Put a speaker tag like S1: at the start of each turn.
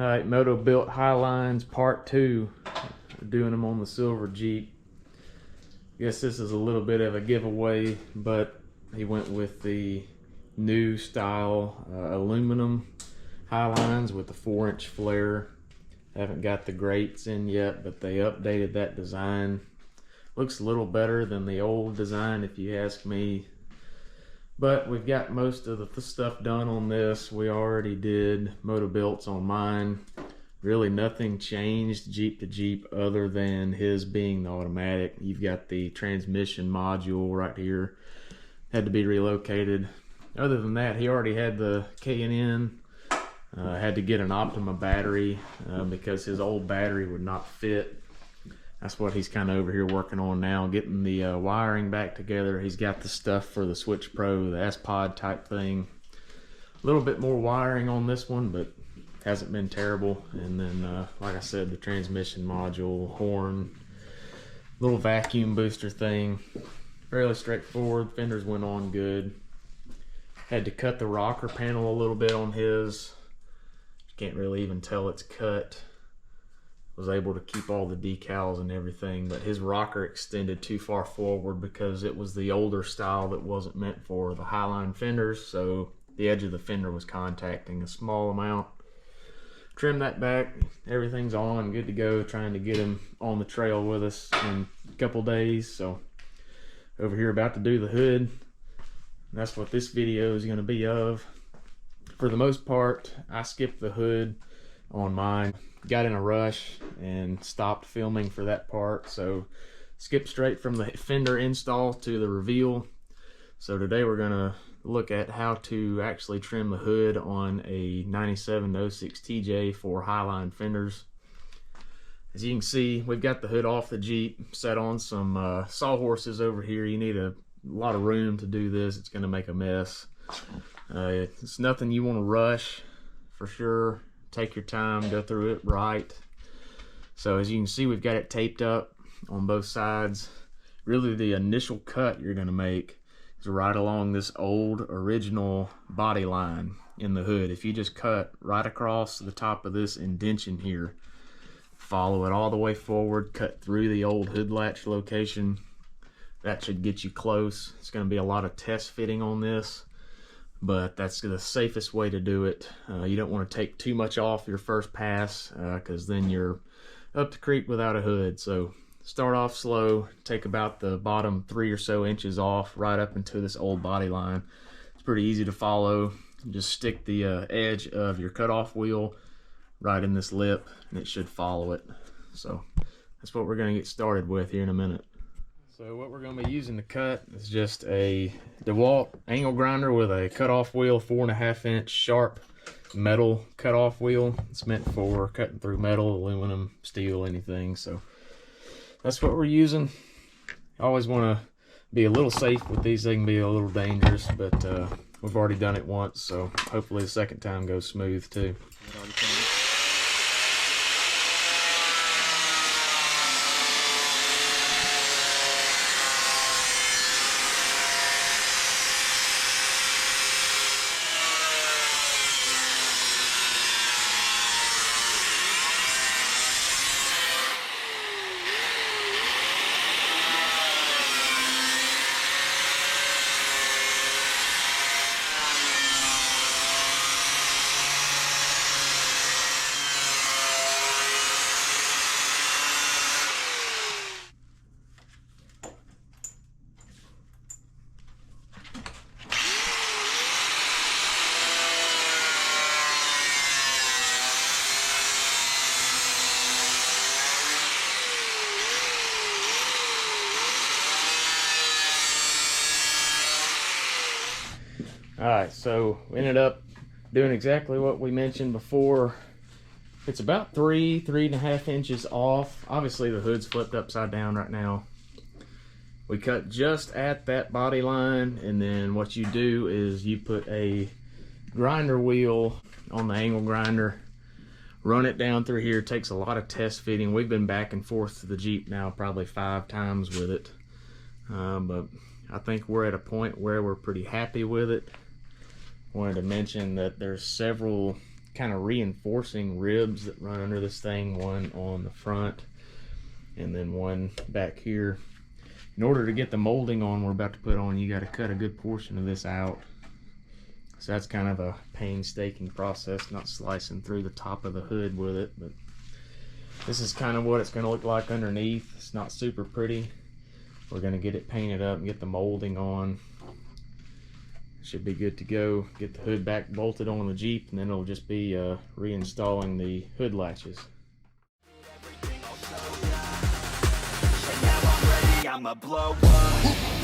S1: Alright, Motobilt Highlines Part 2. We're doing them on the silver Jeep. Guess this is a little bit of a giveaway, but he went with the new style aluminum Highlines with the 4-inch flare. Haven't got the grates in yet, but they updated that design. Looks a little better than the old design if you ask me. But we've got most of the stuff done on this. We already did Motobilts on mine. Really nothing changed Jeep to Jeep other than his being the automatic. You've got the transmission module right here. Had to be relocated. Other than that, he already had the K&N. Had to get an Optima battery because his old battery would not fit. That's what he's kind of over here working on now, getting the wiring back together. He's got the stuff for the Switch Pro, the S-Pod type thing. A little bit more wiring on this one, but hasn't been terrible. And then, like I said, the transmission module, horn, little vacuum booster thing. Fairly straightforward. Fenders went on good. Had to cut the rocker panel a little bit on his. Can't really even tell it's cut. Was able to keep all the decals and everything, but his rocker extended too far forward because it was the older style that wasn't meant for the Highline fenders, so the edge of the fender was contacting a small amount. Trim that back, everything's on, good to go, trying to get him on the trail with us in a couple days. So over here about to do the hood. That's what this video is going to be of. For the most part, I skipped the hood on mine. Got in a rush and stopped filming for that part, so skip straight from the fender install to the reveal. So today we're gonna look at how to actually trim the hood on a 9706 TJ for Highline fenders. As you can see, we've got the hood off the Jeep, set on some sawhorses over here. You need a lot of room to do this. It's gonna make a mess. It's nothing you want to rush, for sure. Take your time, go through it right. So as you can see, we've got it taped up on both sides. Really the initial cut you're gonna make is right along this old original body line in the hood. If you just cut right across the top of this indention here, follow it all the way forward, cut through the old hood latch location, that should get you close. It's gonna be a lot of test fitting on this, but that's the safest way to do it. You don't want to take too much off your first pass because then you're up the creek without a hood. So start off slow, take about the bottom 3 or so inches off right up into this old body line. It's pretty easy to follow. Just stick the edge of your cutoff wheel right in this lip and it should follow it. So that's what we're going to get started with here in a minute. So what we're going to be using to cut is just a DeWalt angle grinder with a cutoff wheel, 4.5 inch sharp metal cutoff wheel. It's meant for cutting through metal, aluminum, steel, anything. So that's what we're using. I always want to be a little safe with these. They can be a little dangerous, but we've already done it once, so hopefully the second time goes smooth too. Alright, so we ended up doing exactly what we mentioned before. It's about 3.5 inches off. Obviously the hood's flipped upside down right now. We cut just at that body line, and then what you do is you put a grinder wheel on the angle grinder, run it down through here. It takes a lot of test fitting. We've been back and forth to the Jeep now probably 5 times with it, but I think we're at a point where we're pretty happy with it. Wanted to mention that there's several kind of reinforcing ribs that run under this thing, one on the front and then one back here. In order to get the molding on we're about to put on, you got to cut a good portion of this out. So that's kind of a painstaking process, not slicing through the top of the hood with it, but this is kind of what it's going to look like underneath. It's not super pretty. We're going to get it painted up and get the molding on. Should be good to go. Get the hood back bolted on the Jeep, and then it'll just be reinstalling the hood latches.
S2: I'ma blow up.